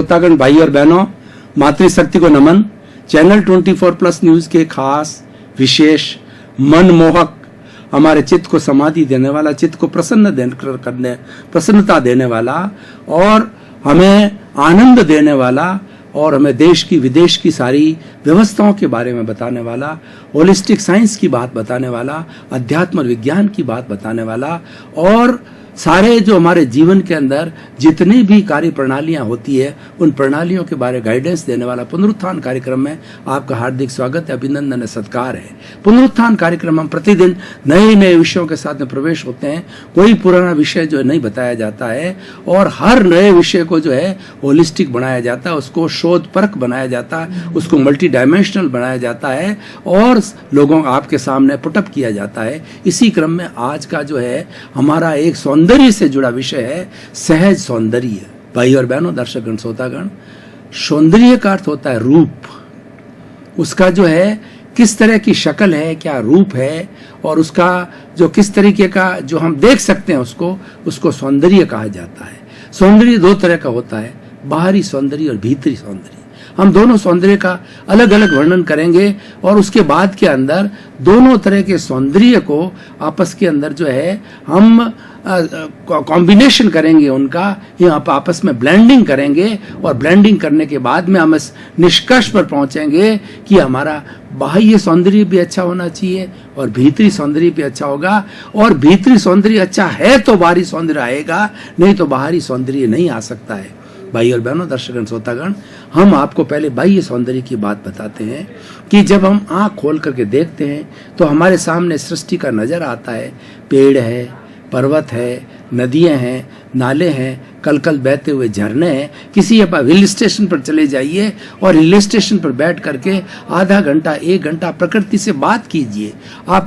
श्रोतागण भाई और बहनों, मातृशक्ति को नमन। चैनल 24+ न्यूज के खास विशेष मनमोहक, हमारे चित्त को समाधि देने वाला, चित्त को प्रसन्नता देने वाला और हमें आनंद देने वाला और हमें देश की विदेश की सारी व्यवस्थाओं के बारे में बताने वाला, होलिस्टिक साइंस की बात बताने वाला, अध्यात्म विज्ञान की बात बताने वाला और सारे जो हमारे जीवन के अंदर जितनी भी कार्य प्रणालियां होती है उन प्रणालियों के बारे गाइडेंस देने वाला पुनरुत्थान कार्यक्रम में आपका हार्दिक स्वागत है, अभिनंदन है, सत्कार है। पुनरुत्थान कार्यक्रम हम प्रतिदिन नए नए विषयों के साथ में प्रवेश होते हैं। कोई पुराना विषय जो है नहीं बताया जाता है और हर नए विषय को जो है होलिस्टिक बनाया जाता है, उसको शोध परक बनाया जाता है, उसको मल्टी डायमेंशनल बनाया जाता है और लोगों आपके सामने पुटअप किया जाता है। इसी क्रम में आज का जो है हमारा एक सौंदर्य से जुड़ा विषय है सहज सौंदर्य। भाई और बहनों, दर्शकगण, श्रोतागण, सौंदर्य का अर्थ होता है रूप। उसका जो है किस तरह की शक्ल है, क्या रूप है और उसका जो किस तरीके का जो हम देख सकते हैं उसको सौंदर्य कहा जाता है। सौंदर्य दो तरह का होता है, बाहरी सौंदर्य और भीतरी सौंदर्य। हम दोनों सौंदर्य का अलग अलग वर्णन करेंगे और उसके बाद के अंदर दोनों तरह के सौंदर्य को आपस के अंदर जो है हम कॉम्बिनेशन करेंगे, उनका यहाँ आपस में ब्लेंडिंग करेंगे और ब्लेंडिंग करने के बाद में हम इस निष्कर्ष पर पहुंचेंगे कि हमारा बाह्य सौंदर्य भी अच्छा होना चाहिए और भीतरी सौंदर्य भी अच्छा होगा और भीतरी सौंदर्य अच्छा है तो बाहरी सौंदर्य आएगा, नहीं तो बाहरी सौंदर्य नहीं आ सकता है। भाई और बहनों, दर्शकगण, श्रोतागण, हम आपको पहले बाह्य सौंदर्य की बात बताते हैं कि जब हम आँख खोल करके देखते हैं तो हमारे सामने सृष्टि का नजर आता है। पेड़ है, पर्वत है, नदियां हैं, नाले हैं, कल कल बहते हुए झरने हैं। किसी आप हिल स्टेशन पर चले जाइए और हिल स्टेशन पर बैठ करके आधा घंटा 1 घंटा प्रकृति से बात कीजिए। आप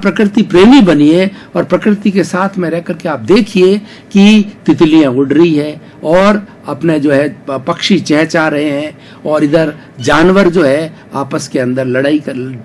प्रकृति प्रेमी बनिए और प्रकृति के साथ में रह करके आप देखिए कि तितलियां उड़ रही है और अपने जो है पक्षी चहचहा रहे हैं और इधर जानवर जो है आपस के अंदर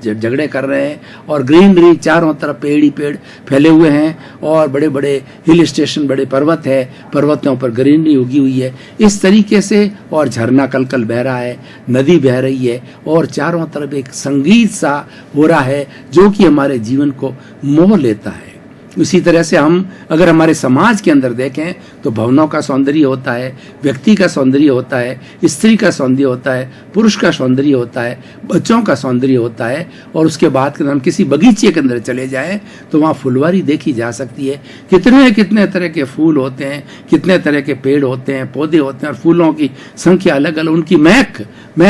झगड़े कर रहे हैं और ग्रीनरी चारों तरफ पेड़ ही पेड़ फैले हुए हैं और बड़े बड़े हिल स्टेशन, बड़े पर्वत है, पर्वतों पर ग्रीनरी उगी हुई है इस तरीके से, और झरना कल कल बह रहा है, नदी बह रही है और चारों तरफ एक संगीत सा हो रहा है जो कि हमारे जीवन को मोह लेता है। उसी तरह से हम अगर हमारे समाज के अंदर देखें तो भवनों का सौंदर्य होता है, व्यक्ति का सौंदर्य होता है, स्त्री का सौंदर्य होता है, पुरुष का सौंदर्य होता है, बच्चों का सौंदर्य होता है और उसके बाद हम किसी बगीचे के अंदर चले जाएं तो वहाँ फुलवारी देखी जा सकती है। कितने तरह के फूल होते हैं, कितने तरह के पेड़ होते हैं, पौधे होते हैं और फूलों की संख्या अलग अलग, उनकी महक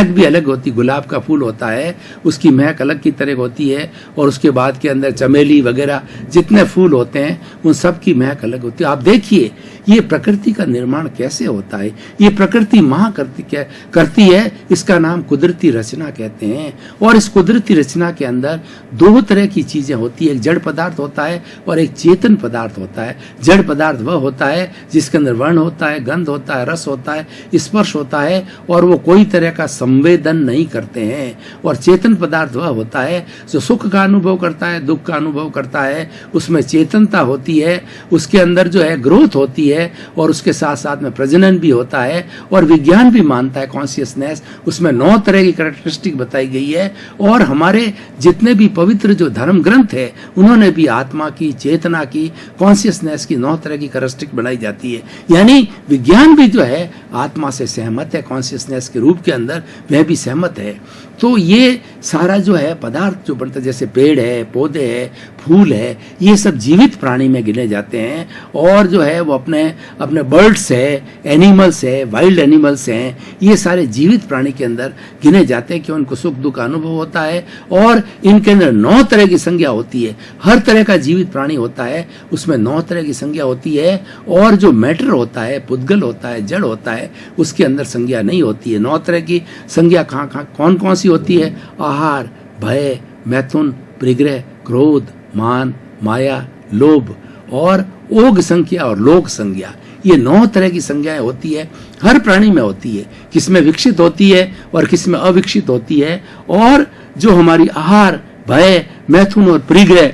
भी अलग होती। गुलाब का फूल होता है, उसकी महक अलग की तरह होती है और उसके बाद के अंदर चमेली वगैरह जितने फूल होते हैं उन सब की महक अलग होती है। आप देखिए ये प्रकृति का निर्माण कैसे होता है, ये प्रकृति माँ करती है। इसका नाम कुदरती रचना कहते हैं और इस कुदरती रचना के अंदर 2 तरह की चीजें होती है, एक जड़ पदार्थ होता है और एक चेतन पदार्थ होता है। जड़ पदार्थ वह होता है जिसके अंदर वर्ण होता है, गंध होता है, रस होता है, स्पर्श होता है और वो कोई तरह का संवेदन नहीं करते हैं। और चेतन पदार्थ वह होता है जो सुख का अनुभव करता है, दुख का अनुभव करता है, उसमें चेतनता होती है, उसके अंदर जो है ग्रोथ होती है और उसके साथ साथ में प्रजनन भी होता है और विज्ञान भी मानता है कॉन्शियसनेस। उसमें 9 तरह की कैरेक्टरिस्टिक बताई गई है और हमारे जितने भी पवित्र जो धर्म ग्रंथ है उन्होंने भी आत्मा की, चेतना की, कॉन्शियसनेस की 9 तरह की कैरेक्टरिस्टिक बनाई जाती है। यानी विज्ञान भी जो है आत्मा से सहमत है, कॉन्शियसनेस के रूप के अंदर वह भी सहमत है। तो ये सारा जो है पदार्थ जो बनता है, जैसे पेड़ है, पौधे है, फूल है, ये सब जीवित प्राणी में गिने जाते हैं और जो है वो अपने बर्ड्स है, एनिमल्स है, वाइल्ड एनिमल्स हैं, ये सारे जीवित प्राणी के अंदर गिने जाते हैं कि उनको सुख दुख का अनुभव होता है और इनके अंदर 9 तरह की संज्ञा होती है। हर तरह का जीवित प्राणी होता है, उसमें 9 तरह की संज्ञा होती है और जो मैटर होता है, पुद्गल होता है, जड़ होता है, उसके अंदर संज्ञा नहीं होती है। 9 तरह की संज्ञा कौन सी होती है? आहार, भय, मैथुन, परिग्रह, क्रोध, मान, माया, लोभ और ओग संज्ञा और लोक संज्ञा। ये 9 तरह की संज्ञाएं होती है, हर प्राणी में होती है, किसमें विकसित होती है और किसमें अविकसित होती है। और जो हमारी आहार, भय, मैथुन और परिग्रह,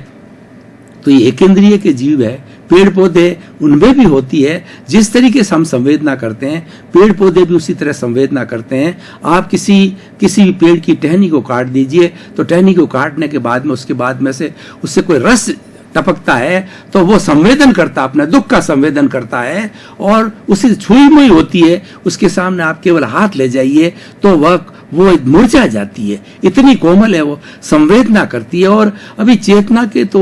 तो ये एक इंद्रिय के जीव है, पेड़ पौधे उनमें भी होती है। जिस तरीके से हम संवेदना करते हैं, पेड़ पौधे भी उसी तरह संवेदना करते हैं। आप किसी पेड़ की टहनी को काट दीजिए, तो टहनी को काटने के बाद में उससे कोई रस टपकता है, तो वो संवेदन करता, अपने दुख का संवेदन करता है, और उसे छुई मुई होती है। उसके सामने आप केवल हाथ ले जाइए तो वो मुरझा जाती है, इतनी कोमल है, वो संवेदना करती है। और अभी चेतना के तो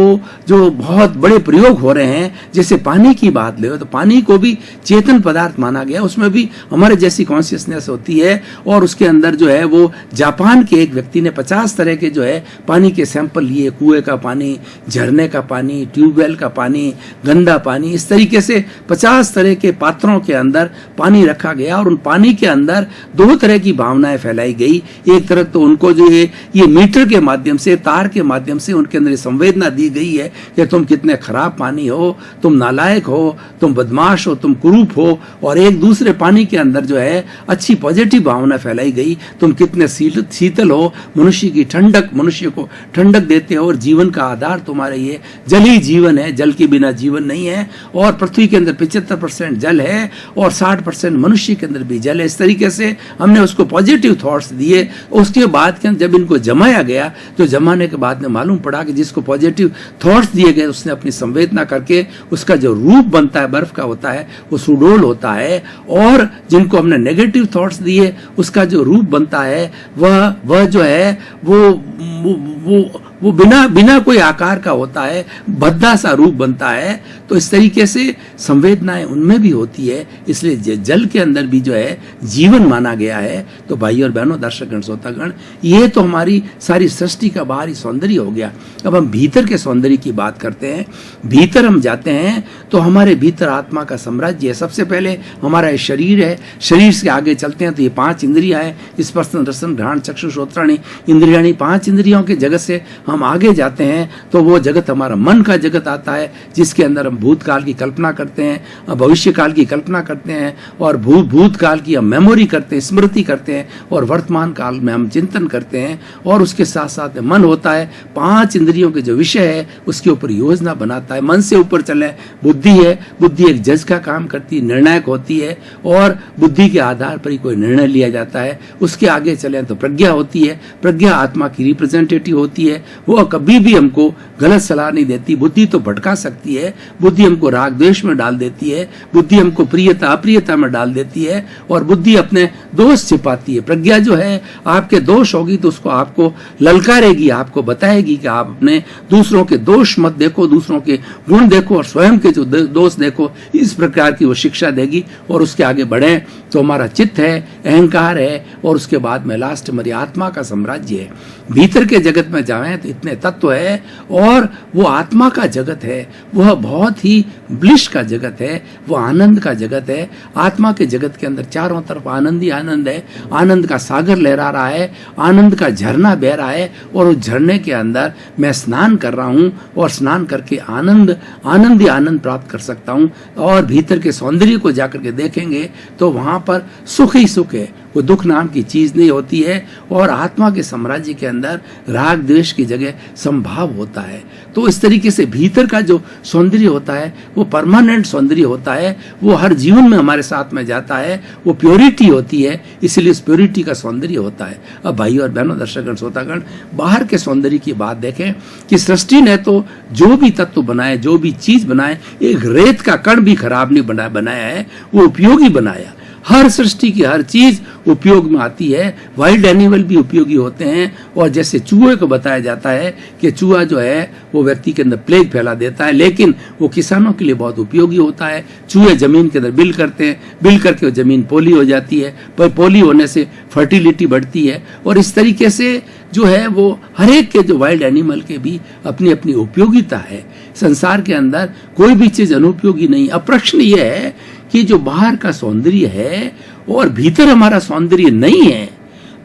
जो बहुत बड़े प्रयोग हो रहे हैं, जैसे पानी की बात ले, तो पानी को भी चेतन पदार्थ माना गया, उसमें भी हमारे जैसी कॉन्शियसनेस होती है। और उसके अंदर जो है वो जापान के एक व्यक्ति ने 50 तरह के जो है पानी के सैंपल लिए, कुएं का पानी, झरने का पानी, ट्यूबवेल का पानी, गंदा पानी, इस तरीके से 50 तरह के पात्रों के अंदर पानी रखा गया। और उन पानी के अंदर 2 तरह की भावनाएं फैलाई गई। एक तरफ तो उनको जो है ये मीटर के माध्यम से, तार के माध्यम से उनके अंदर संवेदना दी गई है कि तुम कितने खराब पानी हो, तुम नालायक हो, तुम बदमाश हो, तुम कुरूप हो। और एक दूसरे पानी के अंदर जो है अच्छी पॉजिटिव भावना फैलाई गई, तुम कितने शीतल हो, मनुष्य को ठंडक देते हो, और जीवन का आधार तुम्हारे ये जल ही जीवन है, जल के बिना जीवन नहीं है। और पृथ्वी के अंदर 75% जल है और 60% मनुष्य के अंदर भी जल है। इस तरीके से हमने उसको पॉजिटिव थॉट्स दिए। उसके बाद जब इनको जमाया गया, तो जमाने के बाद में मालूम पड़ा कि जिसको पॉजिटिव थॉट्स दिए गए, उसने अपनी संवेदना करके उसका जो रूप बनता है बर्फ का होता है, वो सुडोल होता है। और जिनको हमने नेगेटिव थॉट्स दिए, उसका जो रूप बनता है वह जो है वो बिना कोई आकार का होता है, भद्दा सा रूप बनता है। तो इस तरीके से संवेदनाएं उनमें भी होती है, इसलिए जल के अंदर भी जो है जीवन माना गया है। तो भाई और बहनों, दर्शकगण, श्रोतागण, ये तो हमारी सारी सृष्टि का बाहरी सौंदर्य हो गया। अब हम भीतर के सौंदर्य की बात करते हैं। भीतर हम जाते हैं तो हमारे भीतर आत्मा का साम्राज्य है। सबसे पहले हमारा शरीर है, शरीर से आगे चलते हैं तो ये 5 इंद्रियां हैं, स्पर्श रसन घ्राण चक्षु श्रोत्राणि इंद्रियाणि। 5 इंद्रियों के जगत से हम आगे जाते हैं तो वो जगत हमारा मन का जगत आता है, जिसके अंदर हम भूतकाल की कल्पना करते हैं, भविष्य काल की कल्पना करते हैं, और भूतकाल की हम मेमोरी करते हैं, स्मृति करते हैं, और वर्तमान काल में हम चिंतन करते हैं। और उसके साथ साथ मन होता है, 5 इंद्रियों के जो विषय है उसके ऊपर योजना बनाता है। मन से ऊपर चले बुद्धि है, बुद्धि एक जज का काम करती है, निर्णायक होती है, और बुद्धि के आधार पर ही कोई निर्णय लिया जाता है। उसके आगे चले तो प्रज्ञा होती है, प्रज्ञा आत्मा की रिप्रेजेंटेटिव होती है, वो कभी भी हमको गलत सलाह नहीं देती। बुद्धि तो भटका सकती है, बुद्धि हमको राग द्वेष में डाल देती है, बुद्धि हमको प्रियता अप्रियता में डाल देती है, और बुद्धि अपने दोष छिपाती है। प्रज्ञा जो है, आपके दोष होगी तो उसको आपको ललकारेगी, आपको बताएगी कि आप अपने दूसरों के दोष मत देखो, दूसरों के गुण देखो, और स्वयं के जो दोष देखो। इस प्रकार की वो शिक्षा देगी, और उसके आगे बढ़े तो हमारा चित्त है, अहंकार है, और उसके बाद में लास्ट हमारी आत्मा का साम्राज्य है। भीतर के जगत में जाएं तो इतने तत्व है, और वो आत्मा का जगत है, वह बहुत ही ब्लिश का जगत है, वो आनंद का जगत है। आत्मा के जगत के अंदर चारों तरफ आनंद ही आनंद है, आनंद का सागर लहरा रहा है, आनंद का झरना बह रहा है, और उस झरने के अंदर मैं स्नान कर रहा हूँ, और स्नान करके आनंद ही आनंद प्राप्त कर सकता हूँ। और भीतर के सौंदर्य को जाकर के देखेंगे तो वहां पर सुख ही सुख है, वो दुख नाम की चीज नहीं होती है। और आत्मा के साम्राज्य के अंदर राग द्वेष की जगह संभाव होता है। तो इस तरीके से भीतर का जो सौंदर्य होता है वो परमानेंट सौंदर्य होता है, वो हर जीवन में हमारे साथ में जाता है, वो प्योरिटी होती है, इसलिए इस प्योरिटी का सौंदर्य होता है। अब भाई और बहनों, दर्शकगण, श्रोतागण, बाहर के सौंदर्य की बात देखें कि सृष्टि ने तो जो भी तत्व बनाए, जो भी चीज बनाए, एक रेत का कण भी खराब नहीं बनाया है, वो उपयोगी बनाया। हर सृष्टि की हर चीज उपयोग में आती है। वाइल्ड एनिमल भी उपयोगी होते हैं, और जैसे चूहे को बताया जाता है कि चूहा जो है वो व्यक्ति के अंदर प्लेग फैला देता है, लेकिन वो किसानों के लिए बहुत उपयोगी होता है। चूहे जमीन के अंदर बिल करते हैं, बिल करके वो जमीन पोली हो जाती है, पर पोली होने से फर्टिलिटी बढ़ती है। और इस तरीके से जो है वो हर एक के जो वाइल्ड एनिमल के भी अपनी अपनी उपयोगिता है। संसार के अंदर कोई भी चीज अनुपयोगी नहीं। अब प्रश्न ये है कि जो बाहर का सौंदर्य है और भीतर हमारा सौंदर्य नहीं है,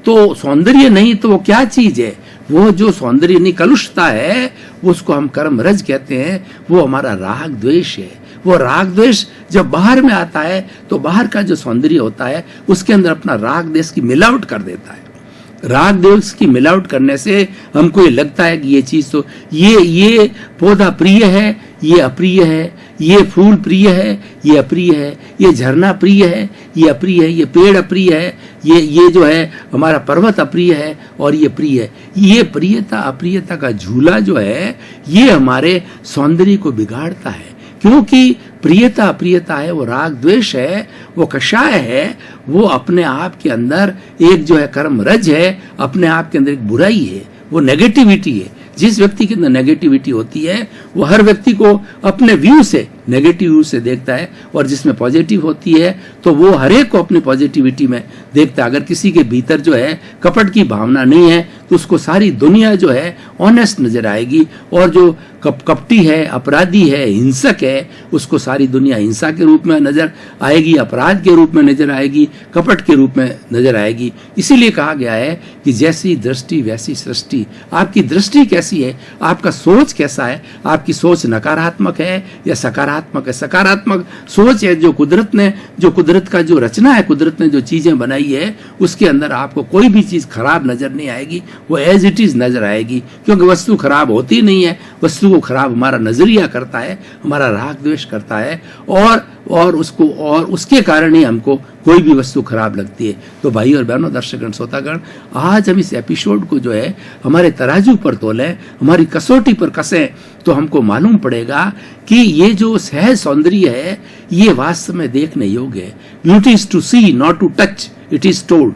तो सौंदर्य नहीं तो वो क्या चीज है? वो जो सौंदर्य निकलुषता है वो उसको हम कर्म रज कहते हैं, वो हमारा राग द्वेष है। वो राग द्वेष जब बाहर में आता है तो बाहर का जो सौंदर्य होता है उसके अंदर अपना राग द्वेष की मिलावट कर देता है। राग द्वेष की मिलावट करने से हमको ये लगता है कि ये चीज तो ये पौधा प्रिय है, ये अप्रिय है, ये फूल प्रिय है, ये अप्रिय है, ये झरना प्रिय है, ये अप्रिय है, ये पेड़ अप्रिय है, ये जो है हमारा पर्वत अप्रिय है और ये प्रिय है। ये प्रियता अप्रियता का झूला जो है ये हमारे सौंदर्य को बिगाड़ता है, क्योंकि प्रियता अप्रियता है, वो राग द्वेष है, वो कषाय है, वो अपने आप के अंदर एक जो है कर्म रज है, अपने आप के अंदर एक बुराई है, वो नेगेटिविटी है। जिस व्यक्ति के अंदर नेगेटिविटी होती है वो हर व्यक्ति को अपने व्यू से नेगेटिव व्यू से देखता है, और जिसमें पॉजिटिव होती है तो वो हर एक को अपनी पॉजिटिविटी में देखता है। अगर किसी के भीतर जो है कपट की भावना नहीं है तो उसको सारी दुनिया जो है ऑनेस्ट नजर आएगी, और जो कपटी है, अपराधी है, हिंसक है, उसको सारी दुनिया हिंसा के रूप में नजर आएगी, अपराध के रूप में नजर आएगी, कपट के रूप में नजर आएगी। इसीलिए कहा गया है कि जैसी दृष्टि वैसी सृष्टि। आपकी दृष्टि कैसी है, आपका सोच कैसा है, आपकी सोच नकारात्मक है या सकारात्मक है। सकारात्मक सोच है जो कुदरत का जो रचना है, कुदरत ने जो चीजें बनाई है उसके अंदर आपको कोई भी चीज खराब नजर नहीं आएगी, वो एज इट इज नजर आएगी, क्योंकि वस्तु खराब होती नहीं है। वस्तु को खराब हमारा नजरिया करता है, हमारा राग द्वेष करता है, और उसके कारण ही हमको कोई भी वस्तु खराब लगती है। तो भाई और बहनों, दर्शकगण, श्रोतागण, आज हम इस एपिसोड को जो है हमारे तराजू पर तोलें, हमारी कसौटी पर कसें, तो हमको मालूम पड़ेगा कि ये जो सहज सौंदर्य है ये वास्तव में देखने योग्य है। Beauty is to see not to touch, it is told,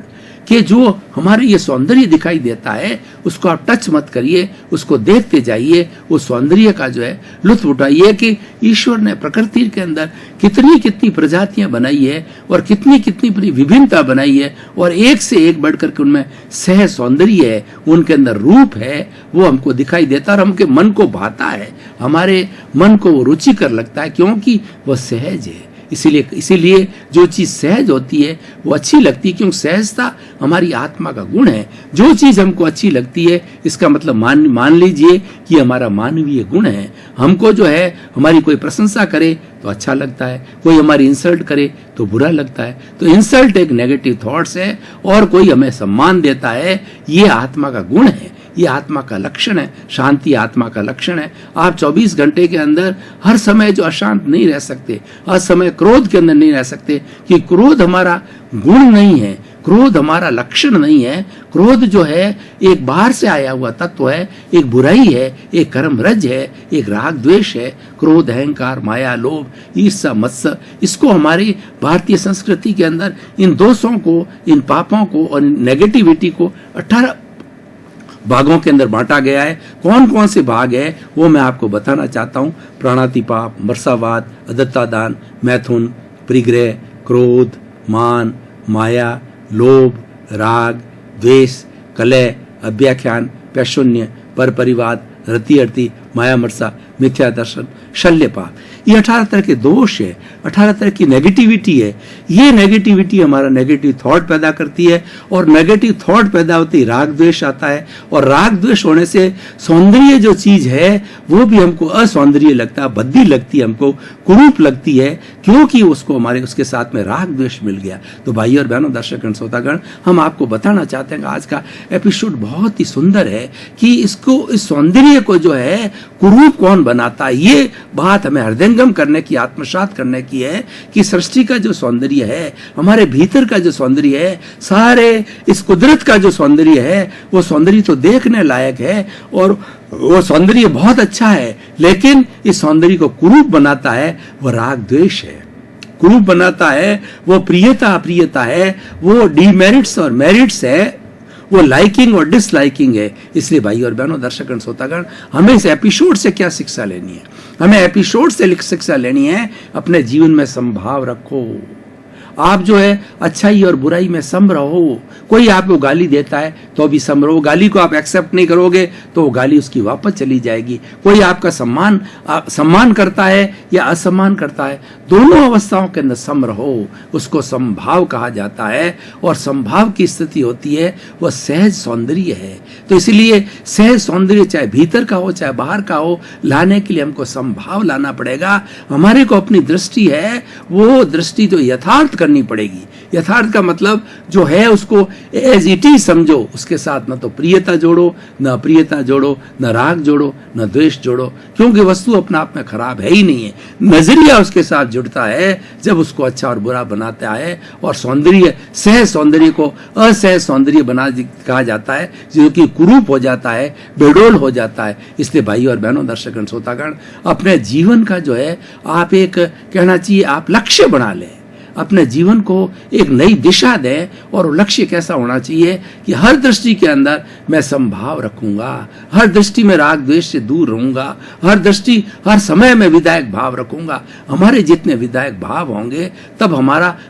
कि जो हमारे ये सौंदर्य दिखाई देता है उसको आप टच मत करिए, उसको देखते जाइए, उस सौंदर्य का जो है लुत्फ उठाइए कि ईश्वर ने प्रकृति के अंदर कितनी कितनी प्रजातियां बनाई है और कितनी कितनी विभिन्नता बनाई है, और एक से एक बढ़कर के उनमें सह सौंदर्य है, उनके अंदर रूप है, वो हमको दिखाई देता और हमके मन को भाता है, हमारे मन को वो रुचिकर लगता है, क्योंकि वह सहज है। इसीलिए जो चीज सहज होती है वो अच्छी लगती है, क्योंकि सहजता हमारी आत्मा का गुण है। जो चीज हमको अच्छी लगती है इसका मतलब मान लीजिए कि हमारा मानवीय गुण है। हमको जो है हमारी कोई प्रशंसा करे तो अच्छा लगता है, कोई हमारी इंसल्ट करे तो बुरा लगता है। तो इंसल्ट एक नेगेटिव थॉट्स है, और कोई हमें सम्मान देता है, ये आत्मा का गुण है, ये आत्मा का लक्षण है। शांति आत्मा का लक्षण है। आप 24 घंटे के अंदर हर समय जो अशांत नहीं रह सकते, हर समय क्रोध के अंदर नहीं रह सकते, कि क्रोध हमारा गुण नहीं है, क्रोध हमारा लक्षण नहीं है। क्रोध जो है एक बाहर से आया हुआ तत्व है, एक बुराई है, एक कर्मरज है, एक राग द्वेष है। क्रोध, अहंकार, माया, लोभ, ईर्ष्या, मत्सर, इसको हमारी भारतीय संस्कृति के अंदर इन दोषों को, इन पापों को और नेगेटिविटी को 18 भागों के अंदर बांटा गया है। कौन कौन से भाग है वो मैं आपको बताना चाहता हूँ। प्राणातिपाप, मर्सावाद, अदत्तादान, मैथुन, परिग्रह, क्रोध, मान, माया, लोभ, राग, द्वेष, कलह, अव्याख्यान, पैशून्य, पर परिवाद, रति अर्ति, माया मर्सा, मिथ्या दर्शन, शल्य पाप। ये 18 तरह के दोष है, 18 तरह की नेगेटिविटी है। ये नेगेटिविटी हमारा नेगेटिव थॉट पैदा करती है, और नेगेटिव थॉट पैदा होते ही राग द्वेष आता है, और राग द्वेष होने से सौंदर्य जो चीज है वो भी हमको असौंदर्य लगता है, बद्दी लगती है, हमको कुरूप लगती है, क्योंकि उसके साथ में राग द्वेष मिल गया। तो भाई और बहनों, दर्शकगण, श्रोतागण, हम आपको बताना चाहते हैं कि आज का एपिसोड बहुत ही सुंदर है कि इस सौंदर्य को जो है कुरूप कौन बनाता है, ये बात हमें हृदयंगम करने की, आत्मसात करने की है कि सृष्टि का जो सौंदर्य है, हमारे भीतर का जो सौंदर्य है, सारे इस कुदरत का जो सौंदर्य है, वो सौंदर्य तो देखने लायक है और वो सौंदर्य बहुत अच्छा है, लेकिन इस सौंदर्य को कुरूप बनाता है वो राग द्वेष है। कुरूप बनाता है वो प्रियता अप्रियता है, वो डीमेरिट्स और मेरिट्स है, वो लाइकिंग और डिसलाइकिंग है। इसलिए भाई और बहनों, दर्शकगण, श्रोतागण, हमें इस एपिसोड से क्या शिक्षा लेनी है? हमें एपिसोड से शिक्षा लेनी है, अपने जीवन में समभाव रखो। आप जो है अच्छाई और बुराई में सम रहो। कोई आपको गाली देता है तो भी सम रहो, गाली को आप एक्सेप्ट नहीं करोगे तो वो गाली उसकी वापस चली जाएगी। कोई आपका सम्मान करता है या असम्मान करता है, दोनों अवस्थाओं के अंदर सम रहो, उसको समभाव कहा जाता है। और समभाव की स्थिति होती है वह सहज सौंदर्य है। तो इसलिए सहज सौंदर्य चाहे भीतर का हो चाहे बाहर का हो, लाने के लिए हमको समभाव लाना पड़ेगा। हमारे को अपनी दृष्टि है, वो दृष्टि जो यथार्थ करनी पड़ेगी। यथार्थ का मतलब जो है उसको एज इट इज समझो, उसके साथ न तो प्रियता जोड़ो, न अप्रियता जोड़ो, न राग जोड़ो, न द्वेष जोड़ो, क्योंकि वस्तु अपने आप में खराब है ही नहीं है। नजरिया उसके साथ जुड़ता है जब उसको अच्छा और बुरा बनाता है, और सौंदर्य, सह सौंदर्य को असह सौंदर्य बना कहा जाता है, जो कि कुरूप हो जाता है, बेडोल हो जाता है। इसलिए भाई और बहनों, दर्शकगण, श्रोतागण, अपने जीवन का जो है आप एक कहना चाहिए आप लक्ष्य बना लें, अपने जीवन को एक नई दिशा दें। और लक्ष्य कैसा होना चाहिए कि हर दृष्टि के अंदर मैं समभाव रखूंगा, हर दृष्टि में राग द्वेष से दूर रहूंगा, हर दृष्टि हर समय में विधायक भाव रखूंगा। हमारे जितने विधायक भाव होंगे तब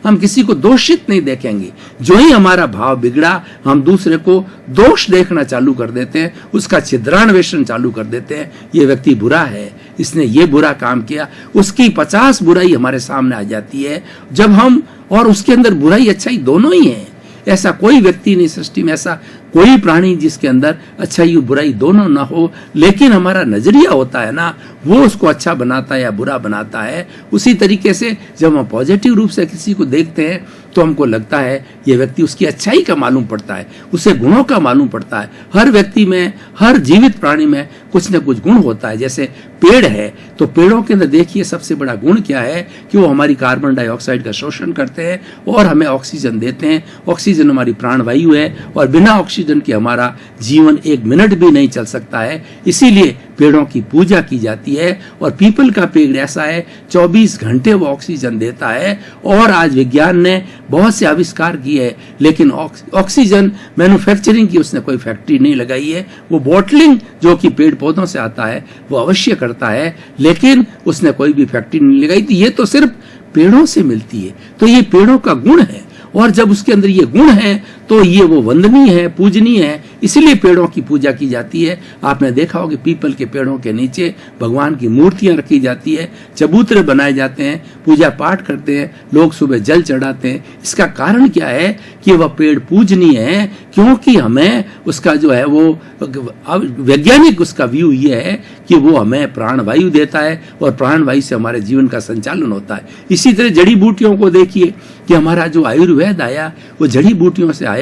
हम किसी को दोषित नहीं देखेंगे। जो ही हमारा भाव बिगड़ा, हम दूसरे को दोष देखना चालू कर देते हैं, उसका छिद्रान्वेषण चालू कर देते हैं। ये व्यक्ति बुरा है, इसने ये बुरा काम किया, उसकी 50 बुराई हमारे सामने आ जाती है जब हम, और उसके अंदर बुराई अच्छाई दोनों ही है। ऐसा कोई व्यक्ति नहीं सृष्टि में, ऐसा कोई प्राणी जिसके अंदर अच्छाई और बुराई दोनों ना हो, लेकिन हमारा नजरिया होता है ना, वो उसको अच्छा बनाता है या बुरा बनाता है। उसी तरीके से जब हम पॉजिटिव रूप से किसी को देखते हैं तो हमको लगता है ये व्यक्ति, उसकी अच्छाई का मालूम पड़ता है, उसे गुणों का मालूम पड़ता है। हर व्यक्ति में, हर जीवित प्राणी में कुछ न कुछ गुण होता है। जैसे पेड़ है तो पेड़ों के अंदर देखिए सबसे बड़ा गुण क्या है कि वो हमारी कार्बन डाइऑक्साइड का शोषण करते हैं और हमें ऑक्सीजन देते हैं। ऑक्सीजन हमारी प्राणवायु है और बिना ऑक्सीजन के हमारा जीवन 1 मिनट भी नहीं चल सकता है। इसीलिए पेड़ों की पूजा की जाती है। और पीपल का पेड़ ऐसा है 24 घंटे वो ऑक्सीजन देता है। और आज विज्ञान ने बहुत से आविष्कार किए हैं, लेकिन ऑक्सीजन मैन्युफैक्चरिंग की उसने कोई फैक्ट्री नहीं लगाई है। वो बॉटलिंग जो कि पेड़ पौधों से आता है वो अवश्य करता है, लेकिन उसने कोई भी फैक्ट्री नहीं लगाई थी। ये तो सिर्फ पेड़ों से मिलती है। तो ये पेड़ों का गुण है, और जब उसके अंदर ये गुण है तो ये वो वंदनीय है, पूजनीय है। इसलिए पेड़ों की पूजा की जाती है। आपने देखा होगा पीपल के पेड़ों के नीचे भगवान की मूर्तियां रखी जाती है, चबूतरे बनाए जाते हैं, पूजा पाठ करते हैं, लोग सुबह जल चढ़ाते हैं। इसका कारण क्या है कि वह पेड़ पूजनीय है, क्योंकि हमें उसका जो है वो वैज्ञानिक उसका व्यू ये है कि वो हमें प्राणवायु देता है और प्राणवायु से हमारे जीवन का संचालन होता है। इसी तरह जड़ी बूटियों को देखिए कि हमारा जो आयुर्वेद आया वो जड़ी बूटियों से आया।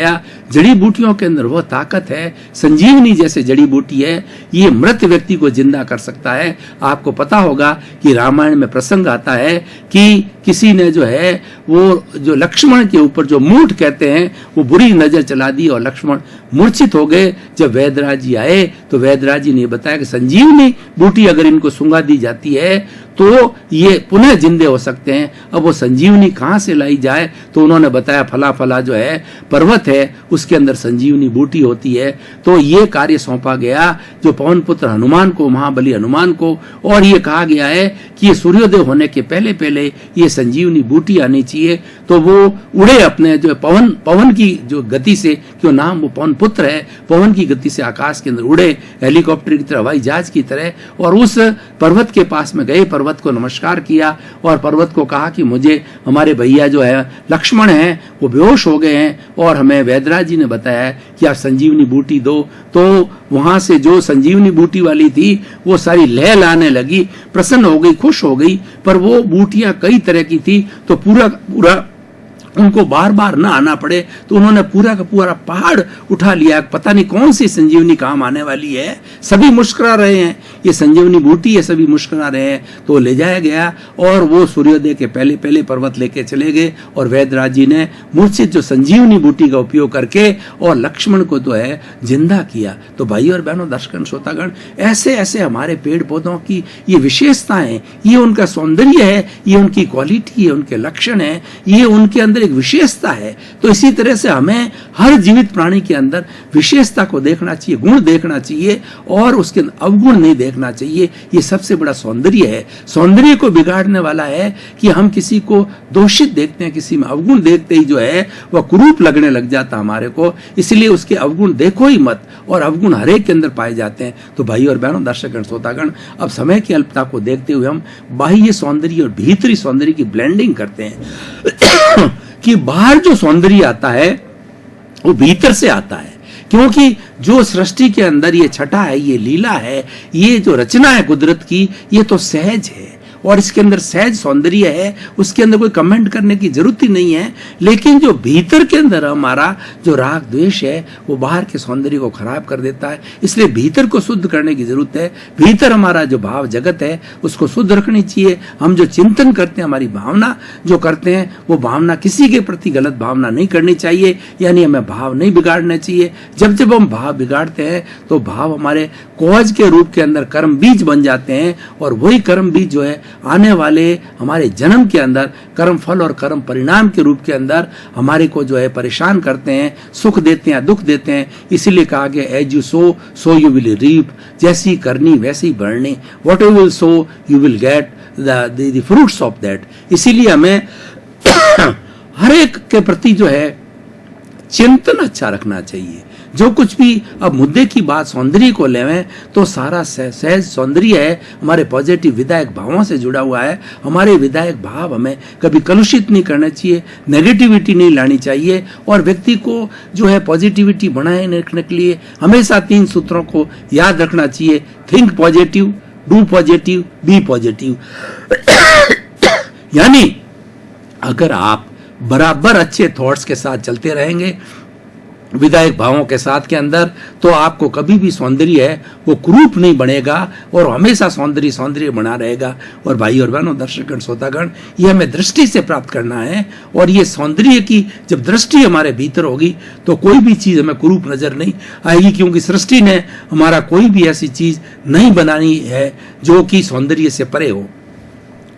जड़ी बूटियों के अंदर वो ताकत है, संजीवनी जैसे जड़ी बूटी है, ये मृत व्यक्ति को जिंदा कर सकता है। आपको पता होगा कि रामायण में प्रसंग आता है कि किसी ने जो है वो जो लक्ष्मण के ऊपर जो मूठ कहते हैं वो बुरी नजर चला दी और लक्ष्मण मूर्छित हो गए। जब वैदराज जी आए तो वैदराज जी ने बताया कि संजीवनी बूटी अगर इनको सूंघा दी जाती है तो ये पुनः जिंदे हो सकते हैं। अब वो संजीवनी कहाँ से लाई जाए, तो उन्होंने बताया फला फला जो है पर्वत है उसके अंदर संजीवनी बूटी होती है। तो ये कार्य सौंपा गया जो पवन पुत्र हनुमान को, महाबली हनुमान को, और ये कहा गया है कि ये सूर्योदय होने के पहले पहले ये संजीवनी बूटी आनी चाहिए। तो वो उड़े अपने जो पवन की जो गति से, क्यों नाम वो पवन पुत्र है, पवन की गति से आकाश के अंदर उड़े हेलीकॉप्टर की तरह, हवाई जहाज की तरह, और उस पर्वत के पास में गए, पर्वत को नमस्कार किया और पर्वत को कहा कि मुझे हमारे भैया जो है लक्ष्मण हैं वो बेहोश हो गए हैं और हमें वैदराज जी ने बताया कि आप संजीवनी बूटी दो। तो वहां से जो संजीवनी बूटी वाली थी वो सारी लह लाने लगी, प्रसन्न हो गई, खुश हो गई। पर वो बूटियां कई तरह की थी तो पूरा उनको बार बार न आना पड़े, तो उन्होंने पूरा का पूरा पहाड़ उठा लिया। पता नहीं कौन सी संजीवनी काम आने वाली है, सभी मुस्कुरा रहे हैं, ये संजीवनी बूटी है, सभी मुस्कुरा रहे हैं। तो ले जाया गया और वो सूर्योदय के पहले पहले पर्वत लेके चले गए और वैदराज जी ने मूर्छित जो संजीवनी बूटी का उपयोग करके और लक्ष्मण को तो है जिंदा किया। तो भाई और बहनों, दर्शकगण, श्रोतागण, ऐसे ऐसे हमारे पेड़ पौधों की ये विशेषताएं, ये उनका सौंदर्य है, ये उनकी क्वालिटी है, उनके लक्षण है, ये उनके अंदर एक विशेषता है। तो इसी तरह से हमें हर जीवित प्राणी के अंदर विशेषता को देखना चाहिए, गुण देखना चाहिए और उसके अवगुण नहीं देखना चाहिए। ये सबसे बड़ा सौंदर्य है। सौंदर्य को बिगाड़ने वाला है कि हम किसी को दोषित देखते हैं, किसी में अवगुण देखते ही जो है वह कुरूप लगने लग जाता हमारे को। इसलिए उसके अवगुण देखो ही मत, और अवगुण हरेक के अंदर पाए जाते हैं। तो भाई और बहनों, दर्शकगण, श्रोतागण, अब समय की अल्पता को देखते हुए हम बाह्य सौंदर्य और भीतरी सौंदर्य की ब्लेंडिंग करते हैं कि बाहर जो सौंदर्य आता है वो भीतर से आता है, क्योंकि जो सृष्टि के अंदर ये छटा है, ये लीला है, ये जो रचना है कुदरत की, ये तो सहज है और इसके अंदर सहज सौंदर्य है, उसके अंदर कोई कमेंट करने की जरूरत ही नहीं है। लेकिन जो भीतर के अंदर हमारा जो राग द्वेष है वो बाहर के सौंदर्य को खराब कर देता है। इसलिए भीतर को शुद्ध करने की जरूरत है। भीतर हमारा जो भाव जगत है उसको शुद्ध रखनी चाहिए। हम जो चिंतन करते हैं, हमारी भावना जो करते हैं, वो भावना किसी के प्रति गलत भावना नहीं करनी चाहिए, यानी हमें भाव नहीं बिगाड़ना चाहिए। जब जब हम भाव बिगाड़ते हैं तो भाव हमारे कोहज के रूप के अंदर कर्म बीज बन जाते हैं, और वही कर्म बीज जो है आने वाले हमारे जन्म के अंदर कर्म फल और कर्म परिणाम के रूप के अंदर हमारे को जो है परेशान करते हैं, सुख देते हैं, दुख देते हैं। इसीलिए कहा गया as you sow so you will reap, जैसी करनी वैसी बढ़नी, what you will sow you will get the fruits of that. इसीलिए हमें हर एक के प्रति जो है चिंतन अच्छा रखना चाहिए। जो कुछ भी अब मुद्दे की बात सौंदर्य को लेवें तो सारा सहज सौंदर्य है, हमारे पॉजिटिव विधायक भावों से जुड़ा हुआ है। हमारे विधायक भाव हमें कभी कलुषित नहीं करना चाहिए, नेगेटिविटी नहीं लानी चाहिए, और व्यक्ति को जो है पॉजिटिविटी बनाए रखने के लिए हमेशा 3 सूत्रों को याद रखना चाहिए। Think positive, do positive, be positive. यानी अगर आप बराबर अच्छे थॉट्स के साथ चलते रहेंगे, विधायक भावों के साथ के अंदर, तो आपको कभी भी सौंदर्य है वो कुरूप नहीं बनेगा और हमेशा सौंदर्य सौंदर्य बना रहेगा। और भाई और बहनों, दर्शकगण, श्रोतागण, ये हमें दृष्टि से प्राप्त करना है, और ये सौंदर्य की जब दृष्टि हमारे भीतर होगी तो कोई भी चीज हमें कुरूप नजर नहीं आएगी, क्योंकि सृष्टि ने हमारा कोई भी ऐसी चीज नहीं बनानी है जो कि सौंदर्य से परे हो।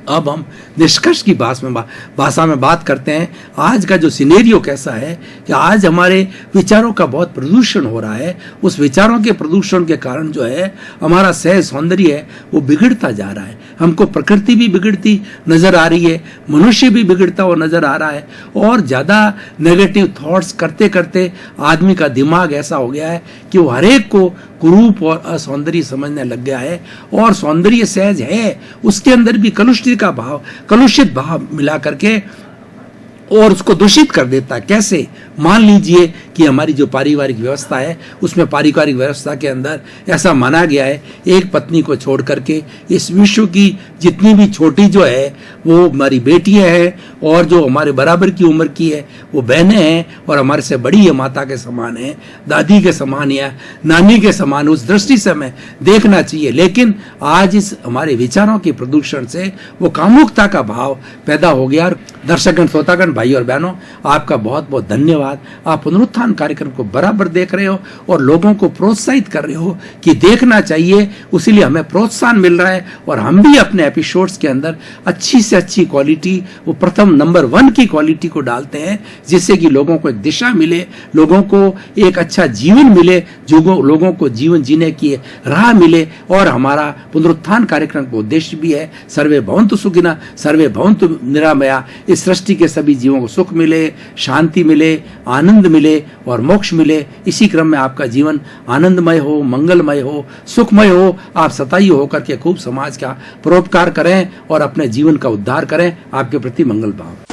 अब हम निष्कर्ष की भाषा में बात करते हैं। आज का जो सिनेरियो कैसा है कि आज हमारे विचारों का बहुत प्रदूषण हो रहा है। उस विचारों के प्रदूषण के कारण जो है हमारा सहज सौंदर्य है वो बिगड़ता जा रहा है। हमको प्रकृति भी बिगड़ती नजर आ रही है, मनुष्य भी बिगड़ता हुआ नजर आ रहा है, और ज्यादा नेगेटिव थॉट्स करते करते आदमी का दिमाग ऐसा हो गया है कि वो हरेक को कुरूप और असौंदर्य समझने लग गया है। और सौंदर्य सहज है, उसके अंदर भी कलुषित भाव मिला करके और उसको दूषित कर देता है। कैसे? मान लीजिए कि हमारी जो पारिवारिक व्यवस्था है, उसमें पारिवारिक व्यवस्था के अंदर ऐसा माना गया है एक पत्नी को छोड़ करके इस विश्व की जितनी भी छोटी जो है वो हमारी बेटियां हैं, और जो हमारे बराबर की उम्र की है वो बहनें हैं, और हमारे से बड़ी है माता के समान है, दादी के समान या नानी के समान। उस दृष्टि से हमें देखना चाहिए। लेकिन आज इस हमारे विचारों के प्रदूषण से वो कामुकता का भाव पैदा हो गया। दर्शकगण, श्रोतागण, भाई और बहनों, आपका बहुत बहुत धन्यवाद। आप पुनरुत्थान कार्यक्रम को बराबर देख रहे हो और लोगों को प्रोत्साहित कर रहे हो कि देखना चाहिए, उसीलिए हमें प्रोत्साहन मिल रहा है। और हम भी अपने एपिसोड्स के अंदर अच्छी से अच्छी क्वालिटी, वो प्रथम नंबर 1 की क्वालिटी को डालते हैं, जिससे कि लोगों को एक दिशा मिले, लोगों को एक अच्छा जीवन मिले, जो लोगों को जीवन जीने की राह मिले। और हमारा पुनरुत्थान कार्यक्रम का उद्देश्य भी है सर्वे भवन्तु सुखिनः, सर्वे भवन्तु निरामया। इस सृष्टि के सभी जीवों को सुख मिले, शांति मिले, आनंद मिले और मोक्ष मिले। इसी क्रम में आपका जीवन आनंदमय हो, मंगलमय हो, सुखमय हो। आप सताई होकर के खूब समाज का परोपकार करें और अपने जीवन का उद्धार करें। आपके प्रति मंगल भाव।